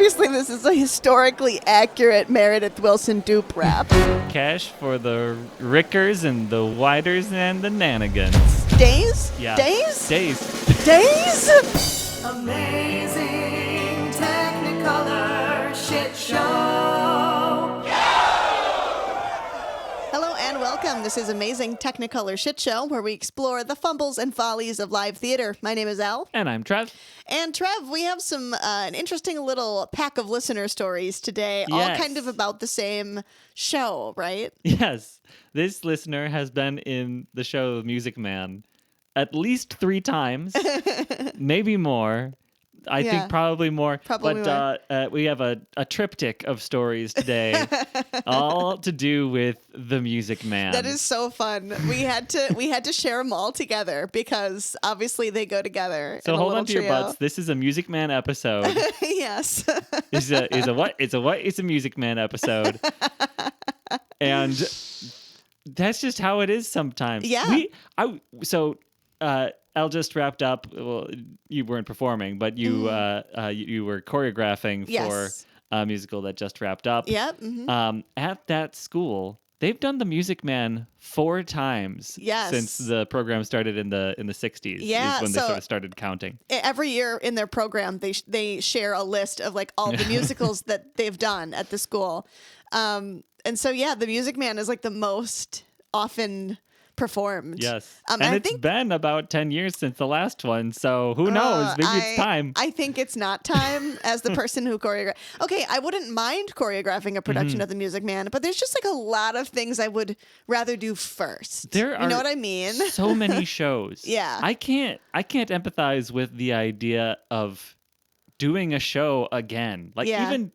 Obviously, this is a historically accurate Meredith Wilson dupe rap. Cash for the Rickers and the Widers and the Nanigans. Days? Yeah. Days? Days. Days? Amazing Technicolor Shitshow. Hello and welcome. This is Amazing Technicolor Shitshow, where we explore the fumbles and follies of live theater. My name is Elle. And I'm Trev. And Trev, we have an interesting little pack of listener stories today, all Yes. kind of about the same show, right? Yes. This listener has been in the show Music Man at least 3 times, maybe more. I Yeah. think probably more. Probably but we have a triptych of stories today, all to do with the Music Man. That is so fun. We had to share them all together because obviously they go together. So in a hold little on to your trio. butts. This is a Music Man episode. Yes. Is a what? It's a what? It's a Music Man episode. And that's just how it is sometimes. Yeah. Elle just wrapped up. Well, you weren't performing, but you you were choreographing Yes. for a musical that just wrapped up. Yep. Mhm. At that school, they've done the Music Man 4 times Yes. since the program started in the 60s. Yeah, is when they so- sort of started counting. Every year in their program, they share a list of like all the musicals that they've done at the school. And so, yeah, the Music Man is like the most often performed. Yes. And And I it's think been about 10 years since the last one, so who knows? Maybe it's time. I think it's not time as the person who choreographed. Okay, I wouldn't mind choreographing a production of the Music Man, but there's just like a lot of things I would rather do first. There You know are what I mean? so many shows. Yeah. I can't empathize with the idea of doing a show again. Like Yeah. even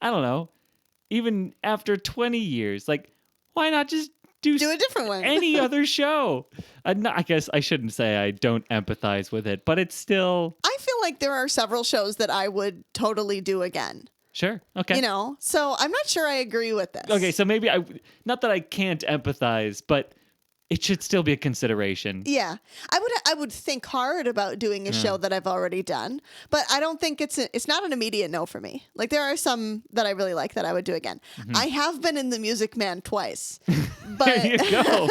I don't know, even after 20 years, like why not just do Do a different one. any other show? I guess I shouldn't say I don't empathize with it, but it's still I feel like there are several shows that I would totally do again. sure. Okay. You know? So I'm not sure I agree with this. Okay, so maybe not that I can't empathize, but it should still be a consideration. Yeah, I would think hard about doing a show that I've already done, but I don't think it's not an immediate no for me. Like there are some that I really like that I would do again. I have been in the Music Man twice, but There you go.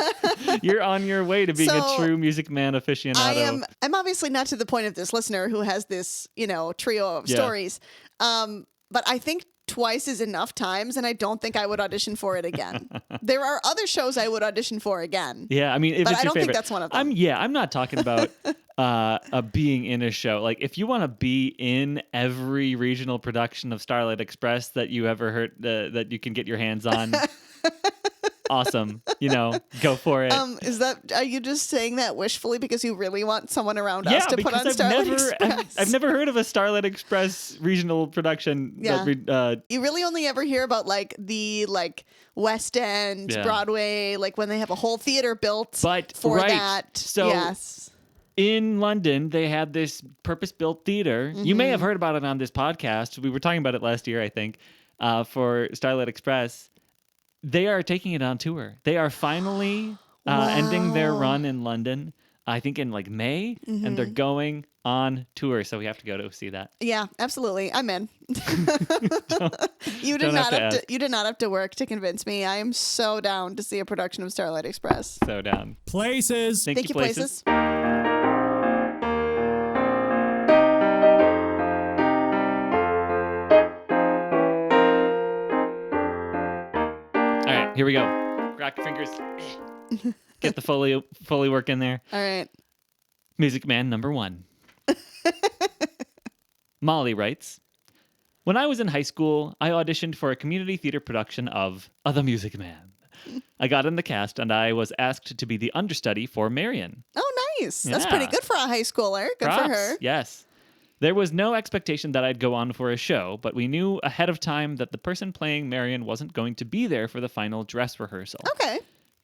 You're on your way to being a So, true Music Man aficionado. I'm obviously not to the point of this listener who has this, trio of Yeah. stories. But I think twice is enough times, and I don't think I would audition for it again. There are other shows I would audition for again. Yeah, I mean, if But it's I your don't think favorite, that's one of them. I'm not talking about being in a show. Like, if you want to be in every regional production of Starlight Express that you ever heard, that you can get your hands on, awesome. Go for it. Are you just saying that wishfully because you really want someone around us to put because on I've Starlight never, Express? I've never heard of a Starlight Express regional production. Yeah. That You really only ever hear about like the West End, Yeah. Broadway, like when they have a whole theater built But, for right, that. so- yes. in London, they had this purpose-built theater. You may have Mm-hmm. heard about it on this podcast. We were talking about it last year, I think, for Starlight Express. They are taking it on tour. They are finally ending their run in London, I think in like May, and they're going on tour. So we have to go to see that. Yeah, absolutely. I'm in. You did don't not have to have to. ask. You did not have to work to convince me. I am so down to see a production of Starlight Express. So down. Places. Thank you, places. All right, here we go. Rock your fingers. Get the Foley work in there. All right. Music Man number 1. Molly writes, when I was in high school, I auditioned for a community theater production of The Music Man. I got in the cast and I was asked to be the understudy for Marion. Oh, nice. That's Yeah. pretty good for a high schooler. Good for Props. her. Yes. There was no expectation that I'd go on for a show, but we knew ahead of time that the person playing Marion wasn't going to be there for the final dress rehearsal. Okay.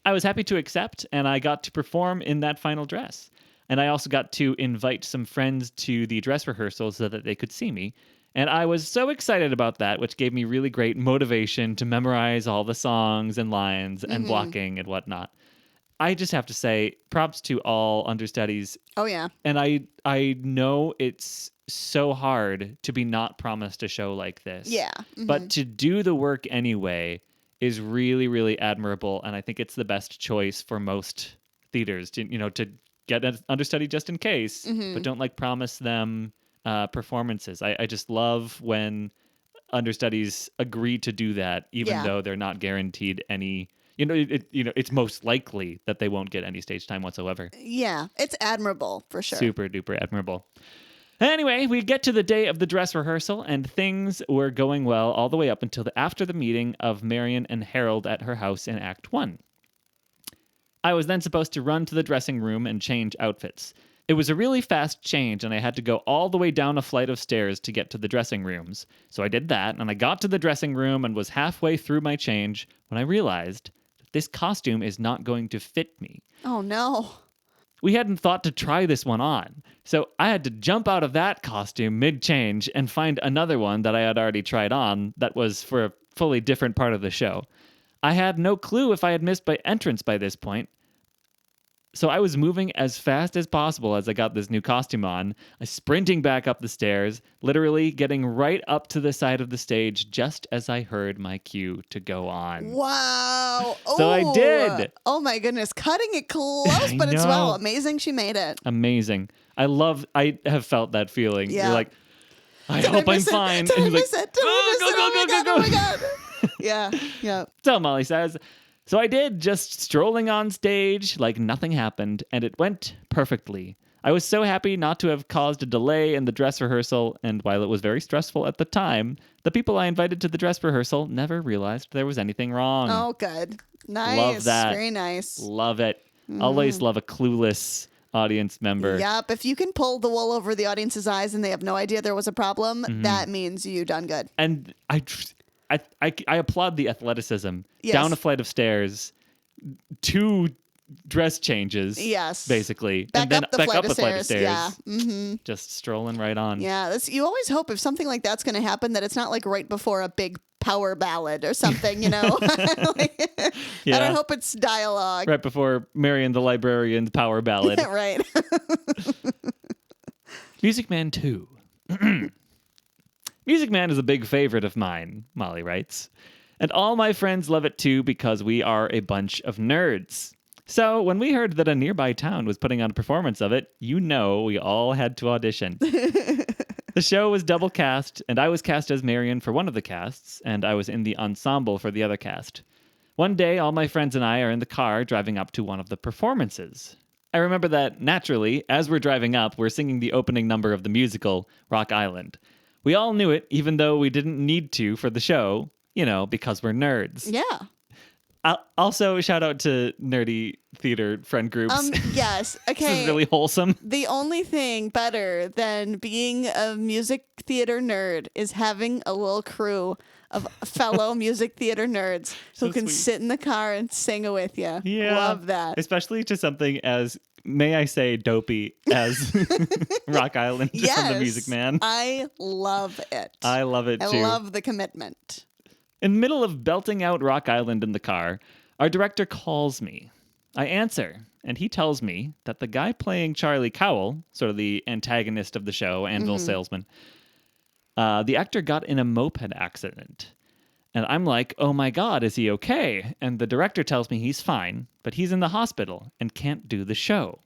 I was happy to accept, and I got to perform in that final dress. And I also got to invite some friends to the dress rehearsal so that they could see me. And I was so excited about that, which gave me really great motivation to memorize all the songs and lines and blocking and whatnot. I just have to say, props to all understudies. Oh yeah. And I know it's so hard to be not promised a show like this. Yeah. But to do the work anyway is really, really admirable. And I think it's the best choice for most theaters to get an understudy just in case, but don't like promise them performances. I just love when understudies agree to do that, even though they're not guaranteed any. It's most likely that they won't get any stage time whatsoever. Yeah, it's admirable for sure. Super duper admirable. Anyway, we get to the day of the dress rehearsal, and things were going well all the way up until after the meeting of Marion and Harold at her house in Act 1. I was then supposed to run to the dressing room and change outfits. It was a really fast change, and I had to go all the way down a flight of stairs to get to the dressing rooms. So I did that, and I got to the dressing room and was halfway through my change when I realized that this costume is not going to fit me. Oh no. We hadn't thought to try this one on, so I had to jump out of that costume mid-change and find another one that I had already tried on that was for a fully different part of the show. I had no clue if I had missed my entrance by this point, so I was moving as fast as possible as I got this new costume on, sprinting back up the stairs, literally getting right up to the side of the stage just as I heard my cue to go on. Wow. So I did. Oh my goodness. Cutting it close, but it's know. amazing she made it. Amazing. I have felt that feeling. Yeah. You're like, I Did hope I I'm miss it? fine. Did And I you're like, miss it? Did I miss it? go. Oh my God. Yeah. Yeah. So Molly says, so I did, just strolling on stage like nothing happened, and it went perfectly. I was so happy not to have caused a delay in the dress rehearsal, and while it was very stressful at the time, the people I invited to the dress rehearsal never realized there was anything wrong. Oh, good. Nice. Love that. Very nice. Love it. Always love a clueless audience member. Yep. If you can pull the wool over the audience's eyes and they have no idea there was a problem, that means you done good. And I applaud the athleticism. Yes. Down a flight of stairs, 2 dress changes. Yes. Basically. Back and then up the back flight up of a flight of stairs. stairs. Yeah. Mm-hmm. Just strolling right on. Yeah. You always hope if something like that's going to happen that it's not like right before a big power ballad or something, I don't hope it's dialogue. Right before Marion the Librarian's power ballad. Right. Music Man 2. Music Man is a big favorite of mine, Molly writes. And all my friends love it too because we are a bunch of nerds. So when we heard that a nearby town was putting on a performance of it, we all had to audition. The show was double cast, and I was cast as Marion for one of the casts, and I was in the ensemble for the other cast. One day, all my friends and I are in the car driving up to one of the performances. I remember that, naturally, as we're driving up, we're singing the opening number of the musical, Rock Island. We all knew it, even though we didn't need to for the show, because we're nerds. Yeah. Also, shout out to nerdy theater friend groups. Yes. Okay. This is really wholesome. The only thing better than being a music theater nerd is having a little crew of fellow music theater nerds who can sweet. sit in the car and sing with you. Yeah. Love that. Especially to something as, may I say, dopey as Rock Island from the Music Man. I love it. I love it too. I love the commitment. In the middle of belting out Rock Island in the car, our director calls me. I answer, and he tells me that the guy playing Charlie Cowell, sort of the antagonist of the show, Anvil salesman, the actor got in a moped accident. And I'm like, oh my God, is he okay? And the director tells me he's fine, but he's in the hospital and can't do the show.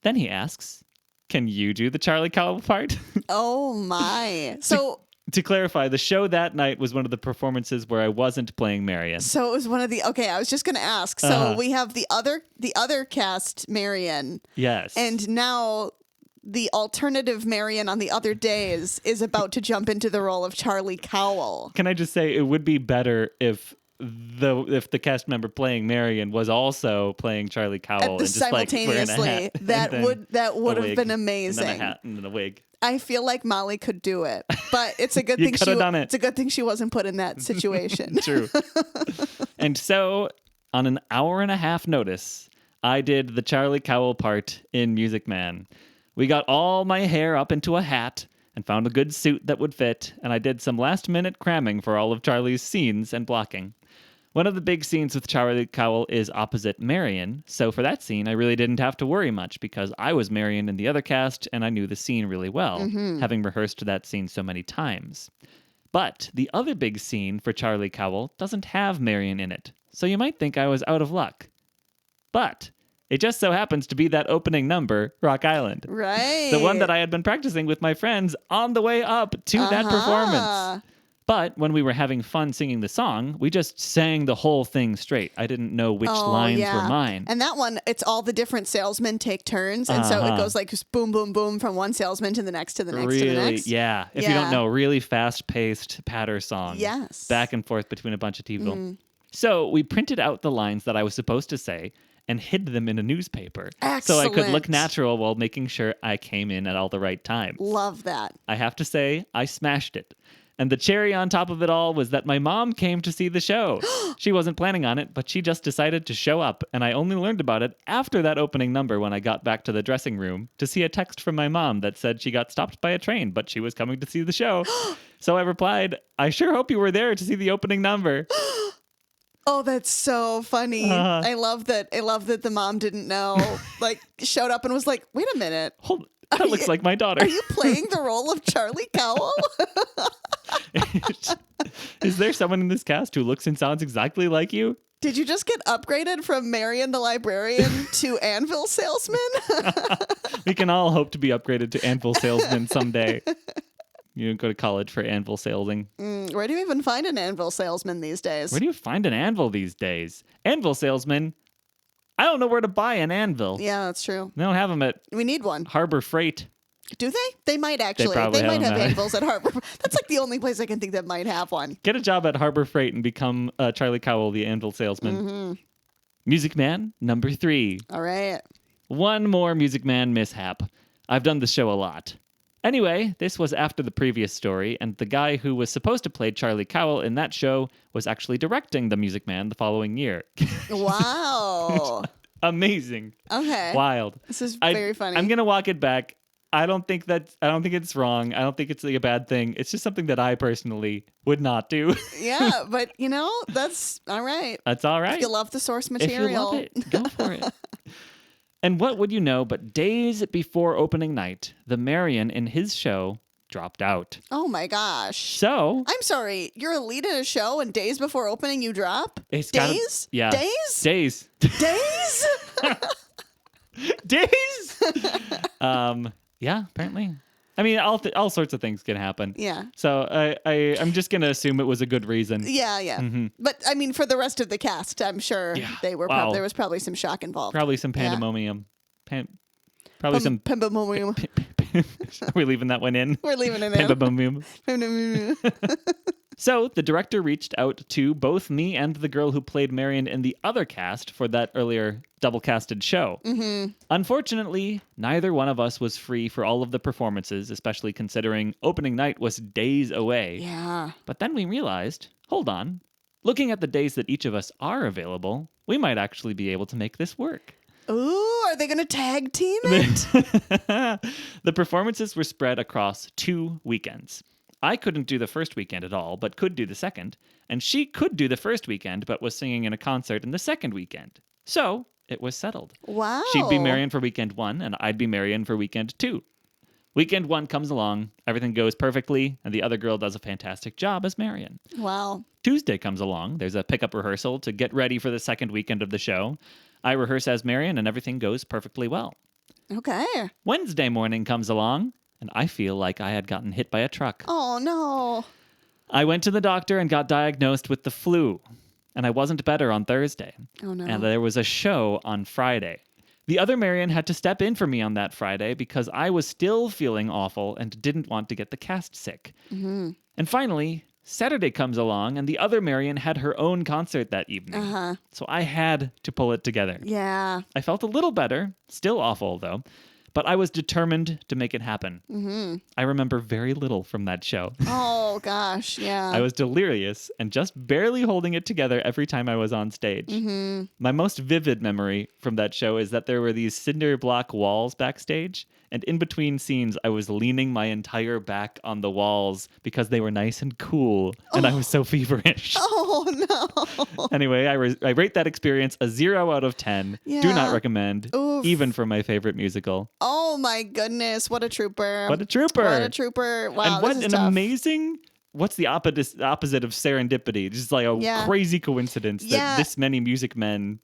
Then he asks, can you do the Charlie Cowell part? Oh my. So To clarify, the show that night was one of the performances where I wasn't playing Marion. it was one of the I was just gonna ask. So we have the other cast Marion. Yes. And now the alternative Marion on the other days is about to jump into the role of Charlie Cowell. Can I just say it would be better if the cast member playing Marion was also playing Charlie Cowell and just like wearing a simultaneously. hat. That would a have wig, been And amazing. then a hat and then a wig. I feel like Molly could do it, but it's a good You thing coulda done it. It's a good thing she wasn't put in that situation. True. And so, on an hour-and-a-half notice, I did the Charlie Cowell part in Music Man. We got all my hair up into a hat and found a good suit that would fit, and I did some last-minute cramming for all of Charlie's scenes and blocking. One of the big scenes with Charlie Cowell is opposite Marion, so for that scene, I really didn't have to worry much because I was Marion in the other cast and I knew the scene really well, having rehearsed that scene so many times. But the other big scene for Charlie Cowell doesn't have Marion in it, so you might think I was out of luck. But it just so happens to be that opening number, Rock Island. Right. The one that I had been practicing with my friends on the way up to that performance. But when we were having fun singing the song, we just sang the whole thing straight. I didn't know which lines were mine. And that one, it's all the different salesmen take turns. And so it goes like just boom, boom, boom from one salesman to the next, to the next, to the next. Yeah. If you don't know, really fast-paced patter song. Yes. Back and forth between a bunch of people. So we printed out the lines that I was supposed to say and hid them in a newspaper. Excellent. So I could look natural while making sure I came in at all the right times. Love that. I have to say, I smashed it. And the cherry on top of it all was that my mom came to see the show. She wasn't planning on it, but she just decided to show up. And I only learned about it after that opening number when I got back to the dressing room to see a text from my mom that said she got stopped by a train, but she was coming to see the show. So I replied, I sure hope you were there to see the opening number. Oh, that's so funny. I love that the mom didn't know, like showed up and was like, wait a minute. That looks like my daughter. Are you playing the role of Charlie Cowell? Is there someone in this cast who looks and sounds exactly like you? Did you just get upgraded from Marion the librarian to anvil salesman? We can all hope to be upgraded to anvil salesman someday. You go to college for anvil salesing. Where do you even find an anvil salesman these days? Where do you find an anvil these days? Anvil salesman? I don't know where to buy an anvil. Yeah, that's true. They don't have them at We need one. Harbor Freight. Do they? They might actually. probably They might have have them. anvils at Harbor. That's like the only place I can think that might have one. Get a job at Harbor Freight and become Charlie Cowell, the anvil salesman. Music Man, number 3. All right. One more Music Man mishap. I've done the show a lot. Anyway, this was after the previous story, and the guy who was supposed to play Charlie Cowell in that show was actually directing the Music Man the following year. Wow. Amazing. Okay. Wild. This is very funny. I'm gonna walk it back. I don't think it's wrong. I don't think it's a bad thing. It's just something that I personally would not do. Yeah, but that's all right. That's all right. If you love the source If material. you love it, go for it. And what would you know, but days before opening night, the Marion in his show dropped out. Oh my gosh. So I'm sorry, you're a lead in a show and days before opening you drop? it's gotta- Days? yeah. Days? Days. Days? Days. Yeah, apparently. I mean, all sorts of things can happen. Yeah. So I'm just gonna assume it was a good reason. Yeah, yeah. But I mean, for the rest of the cast, I'm sure they were. Wow. There was probably some shock involved. Probably some pandemonium. Probably some. Pandemonium. Are we leaving that one in? We're leaving it in. Pandemonium. So the director reached out to both me and the girl who played Marion in the other cast for that earlier double-casted show. Unfortunately, neither one of us was free for all of the performances, especially considering opening night was days away. Yeah. But then we realized, hold on, looking at the days that each of us are available, we might actually be able to make this work. Ooh, are they going to tag team it? The performances were spread across 2 weekends. I couldn't do the first weekend at all, but could do the second. And she could do the first weekend, but was singing in a concert in the second weekend. So it was settled. Wow. She'd be Marion for weekend 1, and I'd be Marion for weekend 2. Weekend 1 comes along, everything goes perfectly, and the other girl does a fantastic job as Marion. Wow. Tuesday comes along, there's a pickup rehearsal to get ready for the second weekend of the show. I rehearse as Marion, and everything goes perfectly well. Okay. Wednesday morning comes along, and I feel like I had gotten hit by a truck. Oh, no. I went to the doctor and got diagnosed with the flu, and I wasn't better on Thursday. Oh, no. And there was a show on Friday. The other Marion had to step in for me on that Friday because I was still feeling awful and didn't want to get the cast sick. And finally, Saturday comes along, and the other Marion had her own concert that evening. So I had to pull it together. Yeah. I felt a little better, still awful though, but I was determined to make it happen. I remember very little from that show. Oh, gosh. Yeah. I was delirious and just barely holding it together every time I was on stage. My most vivid memory from that show is that there were these cinder block walls backstage, and in between scenes, I was leaning my entire back on the walls because they were nice and cool, and I was so feverish. Oh no. Anyway, I rate that experience a 0 out of 10. Do Yeah. not recommend, Oof. even for my favorite musical. Oh my goodness, what a trooper. What a trooper. What a trooper. Wow, And what this is an tough. amazing... What's the opposite of serendipity? Just like a Yeah. crazy coincidence that Yeah. this many music men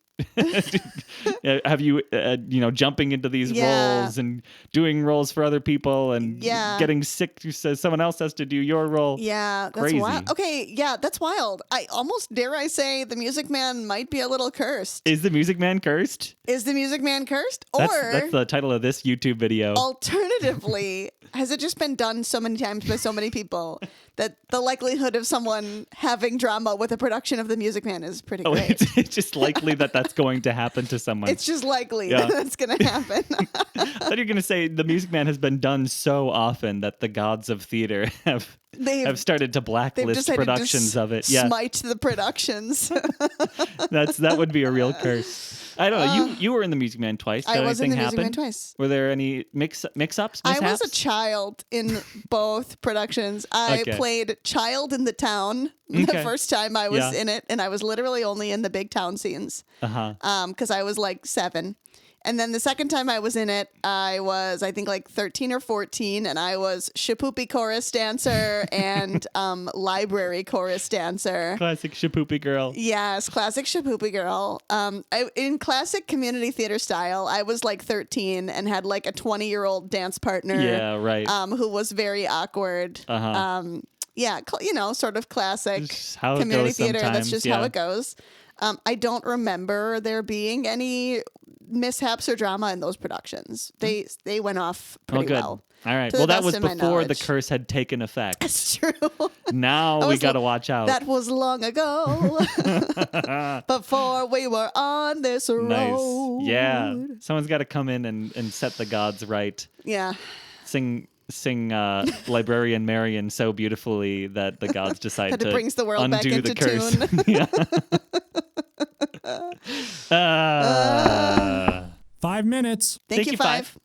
have you, jumping into these Yeah. roles and doing roles for other people and Yeah. getting sick so someone else has to do your role. Yeah, that's Crazy. wild. Okay, yeah, that's wild. I almost dare I say the Music Man might be a little cursed. Is the Music Man cursed? Is the Music Man cursed? That's the title of this YouTube video. Alternatively, has it just been done so many times by so many people that the likelihood of someone having drama with a production of The Music Man is pretty great? It's just likely that that's going to happen to someone. It's just likely Yeah. that that's going to happen. I thought you were going to say the Music Man has been done so often that the gods of theater have started to They've blacklist decided productions to of it. Yeah, smite the productions. that would be a real curse. I don't know. You were in the Music Man twice. Did I was in anything the Music Man happen? twice. Were there any mix-ups? I was a mishaps? child in both productions. I Okay. played child in the town the Okay. first time I was Yeah. in it, and I was literally only in the big town scenes because I was like 7. And then the second time I was in it, I was, I think, like 13 or 14, and I was Shapoopy chorus dancer and library chorus dancer. Classic Shapoopy girl. Yes, classic Shapoopy girl. In classic community theater style, I was like 13 and had like a 20-year-old dance partner. Yeah, right. Who was very awkward. Yeah, sort of classic Just how it community goes theater. That's sometimes, just yeah. how it goes. I don't remember there being any mishaps or drama in those productions. They went off pretty good. well. All right. to Well, the that best was of my before the knowledge. curse had taken effect. That's true. Now That we was got to watch out. That was long ago. Before we were on this road. Nice. Yeah. Someone's got to come in and set the gods right. Yeah. Sing Librarian Marion so beautifully that the gods decide That to it brings the world back undo into the curse. tune. 5 minutes. Thank you, Five.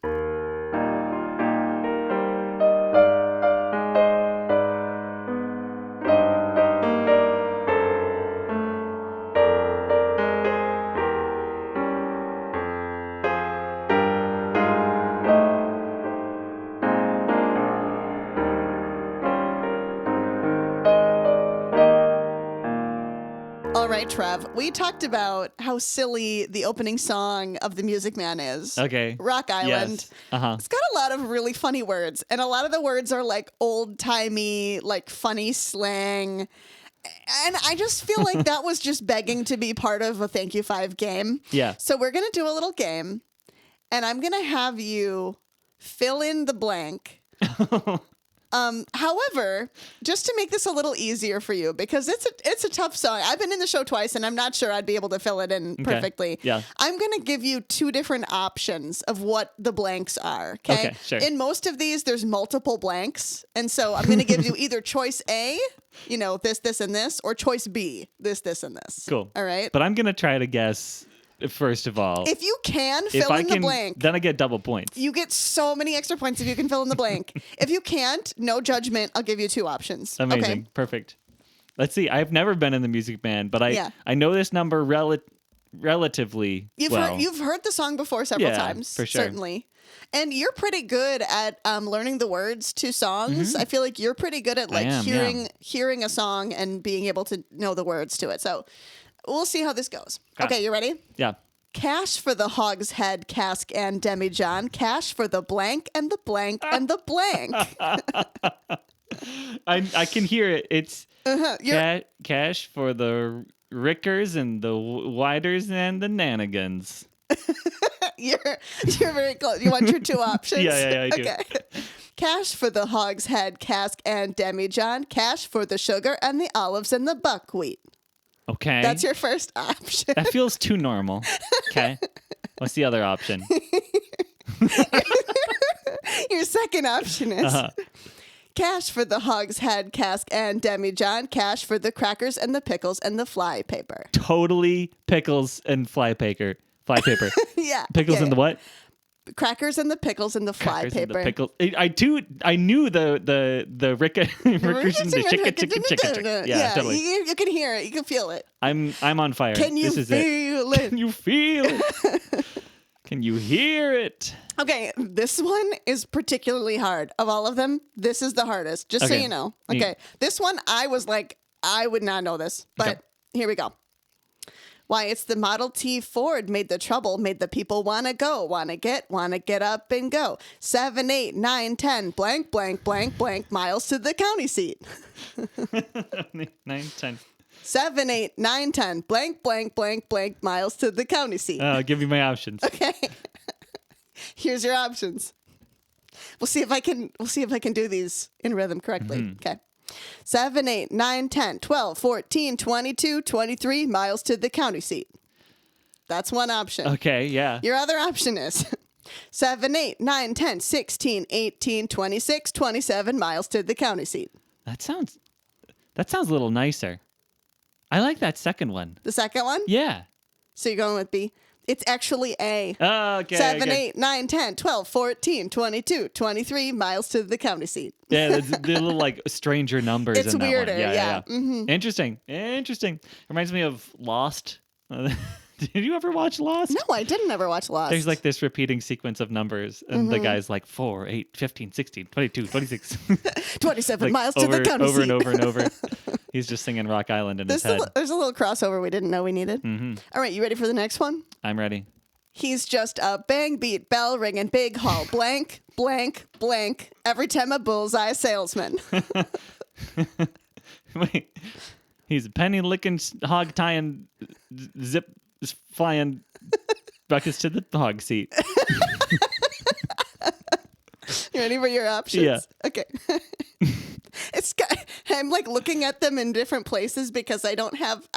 All right, Trev, we talked about how silly the opening song of The Music Man is. Okay. Rock Island. Yes. Uh-huh. It's got a lot of really funny words, and a lot of the words are like old-timey, like funny slang. And I just feel like that was just begging to be part of a Thank You Five game. Yeah. So we're going to do a little game, and I'm going to have you fill in the blank. However, just to make this a little easier for you, because it's a tough song. I've been in the show twice, and I'm not sure I'd be able to fill it in perfectly. Yeah. I'm going to give you 2 different options of what the blanks are. Okay, sure. In most of these, there's multiple blanks, and so I'm going to give you either choice A, this, and this, or choice B, this, and this. Cool. All right. But I'm going to try to guess, first of all. If you can If fill I in can, the blank, then I get double points. you get so many extra points if you can fill in the blank. If you can't, no judgment. I'll give you 2 options. Amazing. Okay. Perfect. Let's see. I've never been in the Music Band, but Yeah. I know this number relatively well. You've heard the song before several Yeah, times, for sure. certainly. And you're pretty good at learning the words to songs. I feel like you're pretty good at like am, hearing a song and being able to know the words to it. So we'll see how this goes. Got it. Okay, you ready? Yeah. Cash for the hog's head, cask, and demijohn. Cash for the blank and the blank and the blank. I can hear it. It's You're- cash for the Rickers and the Widers and the Nanigans. You're very close. You want your 2 options? Yeah, I do. Okay. Cash for the hog's head, cask, and demijohn. Cash for the sugar and the olives and the buckwheat. Okay. That's your first option. That feels too normal. Okay. What's the other option? Your second option is cash for the hog's head, cask, and demijohn. Cash for the crackers and the pickles and the fly paper. Totally pickles and fly paper. Yeah. Pickles yeah, and the what? crackers and the pickles and the fly Crackers and paper. the pickles. I knew the Ricka Rickerson, the chicka. Yeah, totally. You can hear it. You can feel it. I'm on fire. Can you this is feel it. it? Can you feel it? Can you hear it? Okay, this one is particularly hard. Of all of them, this is the hardest, just so Okay. you know. Neat. Okay, this one, I was like, I would not know this, but Okay. here we go. Why, it's the Model T Ford made the trouble, made the people want to go, want to get up and go. 7, 8, 9, 10, blank, blank, blank, blank, miles to the county seat. 9, 10. 7, 8, 9, 10, blank, blank, blank, blank, miles to the county seat. Give me my options. Okay. Here's your options. We'll see if I can do these in rhythm correctly. Okay. 7, 8, 9, 10, 12, 14, 22, 23 miles to the county seat. That's one option. Okay, yeah. Your other option is 7, 8, 9, 10, 16, 18, 26, 27 miles to the county seat. That sounds a little nicer. I like that second one. The second one? Yeah. So you're going with B? It's actually A. Oh, okay. 7, okay. 8, 9, 10, 12, 14, 22, 23 miles to the county seat. Yeah, there's the little like stranger numbers. It's in that weirder, One. yeah. Mm-hmm. Interesting. Reminds me of Lost. Did you ever watch Lost? No, I didn't ever watch Lost. There's like this repeating sequence of numbers, and Mm-hmm. the guy's like 4, 8, 15, 16, 22, 26. 27 like miles to the county over seat. and over and over. He's just singing Rock Island in his head. There's a little crossover we didn't know we needed. Mm-hmm. All right, you ready for the next one? I'm ready. He's just a bang beat, bell ringing, big haul, blank, blank, blank, every time a bullseye salesman. Wait. He's a penny licking, hog tying, zip flying buckets to the hog seat. You ready for your options? Yeah. Okay. I'm like looking at them in different places because I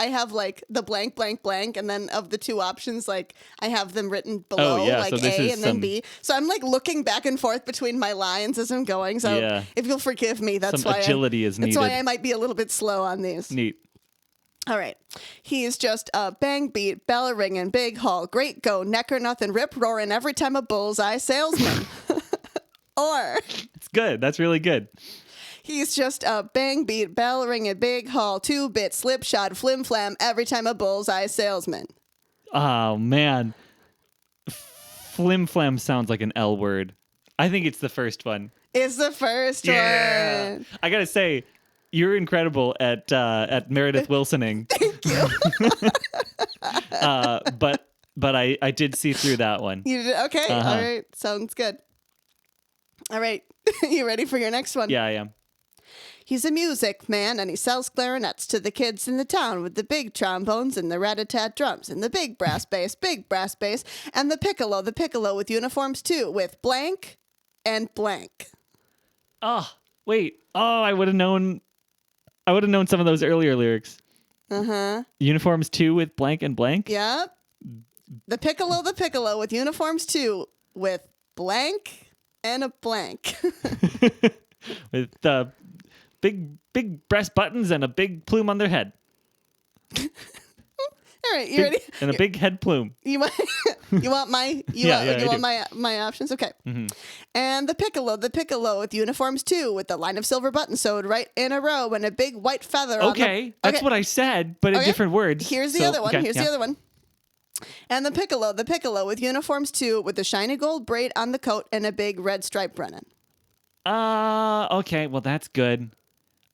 have like the blank, blank, blank, and then of the two options, like I have them written below, yeah, like so this A is and then some- B. So I'm like looking back and forth between my lines as I'm going. So Yeah. if you'll forgive me, that's Some why agility is That's why needed. I might be a little bit slow on these. Neat. All right. He's just a bang beat, bell ringing, big haul, great go, neck or nothing, rip roaring every time a bullseye salesman. Or It's good. That's really good. he's just a bang beat, bell ringing, big haul, 2-bit, slipshod, flim flam every time a bullseye salesman. Oh, man. Flim flam sounds like an L word. I think it's the first one. Is the first one. I gotta say, you're incredible at Meredith Wilsoning. Thank you. But I did see through that one. You did, okay. Uh-huh. All right. Sounds good. All right. You ready for your next one? Yeah, I am. He's a music man and he sells clarinets to the kids in the town with the big trombones and the rat-a-tat drums and the big brass bass, and the piccolo with uniforms too, with blank and blank. Oh, wait. Oh, I would have known some of those earlier lyrics. Uh-huh. Uniforms too with blank and blank? Yep. The piccolo with uniforms too, with blank and a blank. With big breast buttons and a big plume on their head. All right, you ready? And a big head plume. You want my I want do. my options? Okay. Mm-hmm. And the piccolo with uniforms too, with the line of silver buttons sewed right in a row and a big white feather on Okay, the... that's what I said, but in Okay. different words. Here's the So, other one. okay, Here's yeah. the other one. And the piccolo with uniforms too, with the shiny gold braid on the coat and a big red stripe running. Okay, well that's good.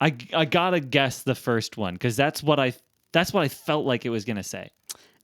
I gotta guess the first one because that's what I felt like it was gonna say.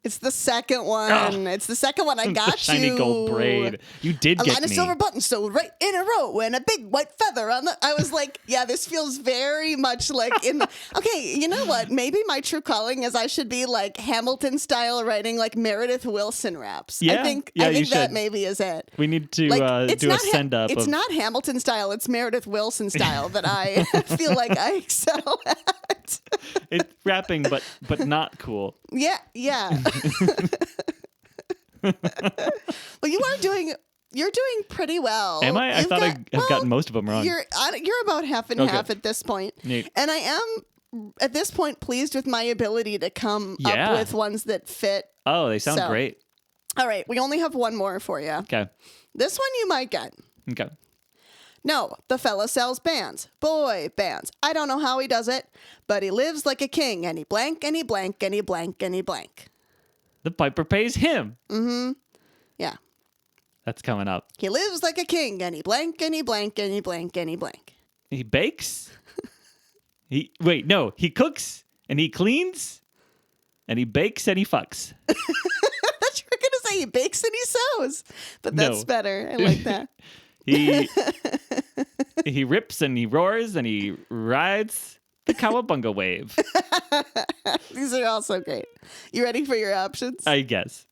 It's the second one. Ugh. It's the second one. I got The shiny you. gold braid. You did A get line of me. silver buttons sewed right in a row and a big white feather on the... I was like, yeah, this feels very much like in... Okay, you know what? Maybe my true calling is I should be like Hamilton style writing like Meredith Wilson raps. Yeah, I think you that should. maybe is it. We need to Like, do a send up. It's not Hamilton style. It's Meredith Wilson style that I feel like I excel at. It's rapping, but not cool. Yeah. Well, you're doing pretty well. Am I? I You've thought got- I've gotten most of them wrong. You're about half and Okay. half at this point. Neat. And I am at this point pleased with my ability to come Yeah. up with ones that fit. Oh, they sound So. great. All right, we only have one more for you. Okay. This one you might get. Okay. No, the fella sells bands. Boy bands. I don't know how he does it, but he lives like a king, and he blank, and he blank, and he blank, and he blank. The piper pays him. Yeah. That's coming up. He lives like a king, and he blank, and he blank, and he blank, and he blank. He bakes. He cooks and he cleans and he bakes and he fucks. I thought you were going to say he bakes and he sews, but that's No. better. I like that. He rips and he roars and he rides the cowabunga wave. These are also great. You ready for your options? I guess.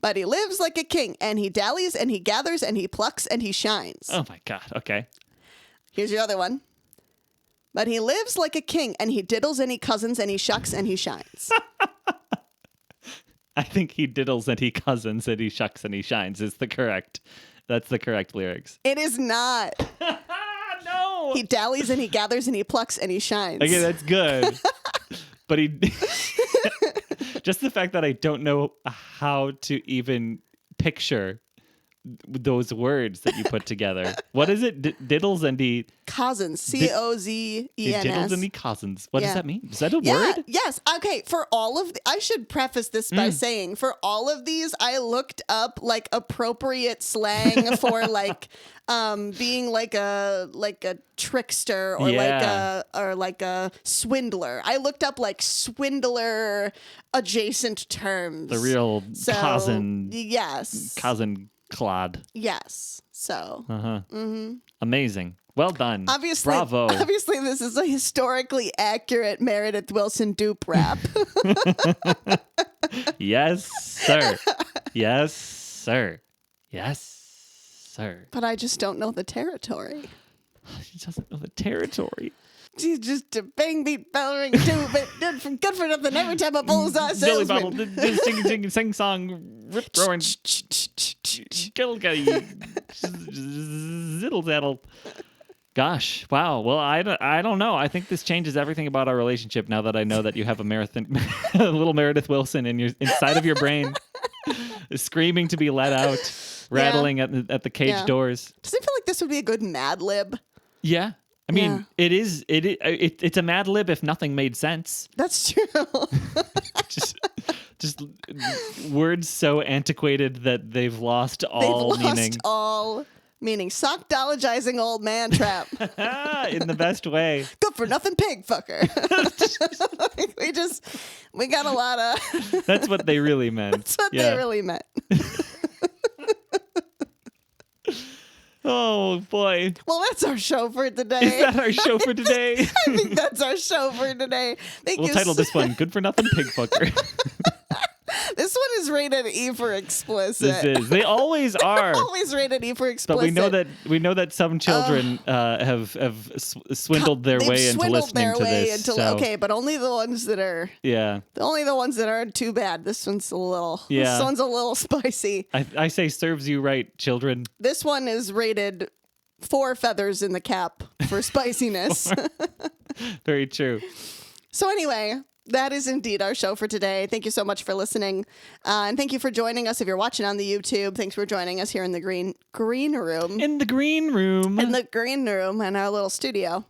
But he lives like a king, and he dallies, and he gathers, and he plucks, and he shines. Oh my God. Okay. Here's your other one. But he lives like a king, and he diddles, and he cousins, and he shucks, and he shines. I think he diddles and he cousins and he shucks and he shines is the correct. That's the correct lyrics. It is not. No. He dallies, and he gathers, and he plucks, and he shines. Okay, that's good. But he just the fact that I don't know how to even picture those words that you put together. What is it? Diddles and he Cousins. He Cozens. diddles and he cousins. What does Yeah. that mean? Is that a Yeah, word? yes. Okay, for all of I should preface this by saying for all of these I looked up like appropriate slang for like being like a trickster or like a swindler. I looked up like swindler adjacent terms. The real So, cousin Yes. Claude. Yes. So Amazing. Well done. obviously Bravo. Obviously this is a historically accurate Meredith Wilson dupe rap. Yes, sir. Yes, sir. Yes, sir. But I just don't know the territory. She doesn't know the territory. She's just a bang beat bellering too, but good for nothing. Every time a bullseye Billy Bottle, salesman. sing song, rip roaring, gilgay, ziddle zaddle. Gosh, wow. Well, I don't know. I think this changes everything about our relationship now that I know that you have a little Meredith Wilson inside of your brain, screaming to be let out, rattling at the cage Yeah. doors. Does it feel like this would be a good Mad Lib? Yeah. I mean, Yeah. it's a Mad Lib if nothing made sense. That's true. just words so antiquated that they've lost all They've meaning. lost all meaning. Sockdologizing old man trap. In the best way. Good for nothing pig fucker. we got a lot of That's what they really meant. that's what they really meant. Oh boy. Well, that's our show for today. Is that our show for today? I think that's our show for today. Thank We'll you. title this one "Good for Nothing Pig Fucker." This one is rated E for explicit. This is. They always are. Always rated E for explicit. But we know that some children have swindled their They've way into swindled listening their to way this. into- so, okay, but only the ones that are yeah, aren't too bad. This one's a little. Yeah. This one's a little spicy. I say serves you right, children. This one is rated 4 feathers in the cap for spiciness. Very true. So anyway, that is indeed our show for today. Thank you so much for listening. And thank you for joining us if you're watching on the YouTube. Thanks for joining us here in the green room. In the green room. In the green room in our little studio.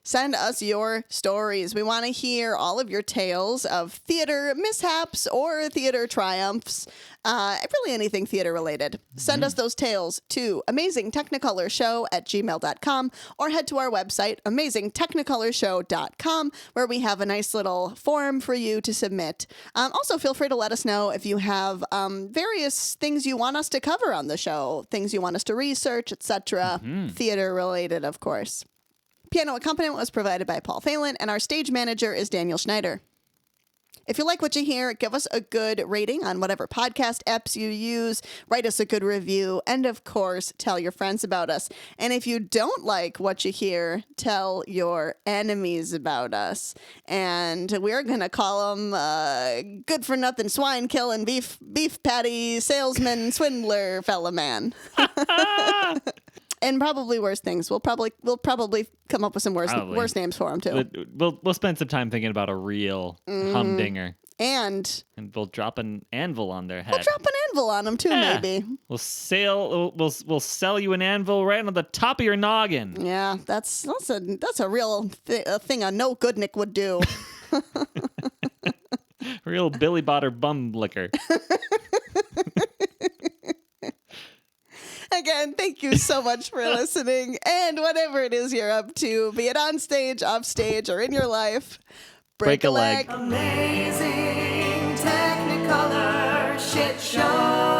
Send us your stories. We want to hear all of your tales of theater mishaps or theater triumphs. Really anything theater related. Send us those tales to amazingtechnikolershow@gmail.com or head to our website, amazingtechnikolershow.com, where we have a nice little form for you to submit. Also, feel free to let us know if you have various things you want us to cover on the show, things you want us to research, etc. Theater related, of course. Piano accompaniment was provided by Paul Thelen, and our stage manager is Daniel Schneider. If you like what you hear, give us a good rating on whatever podcast apps you use, write us a good review, and of course, tell your friends about us. And if you don't like what you hear, tell your enemies about us. And we're going to call them good for nothing swine killing beef patty salesman swindler fella man. and probably worse things. We'll probably come up with some worse names for him too. We'll spend some time thinking about a real humdinger. And we'll drop an anvil on their head. we'll drop an anvil on them too, maybe. We'll sell you an anvil right on the top of your noggin. Yeah, that's a real thing a no goodnik would do. Real Billy Botter bum liquor. Again, thank you so much for listening. And whatever it is you're up to, be it on stage, off stage, or in your life, break a leg. Amazing Technicolor Shitshow.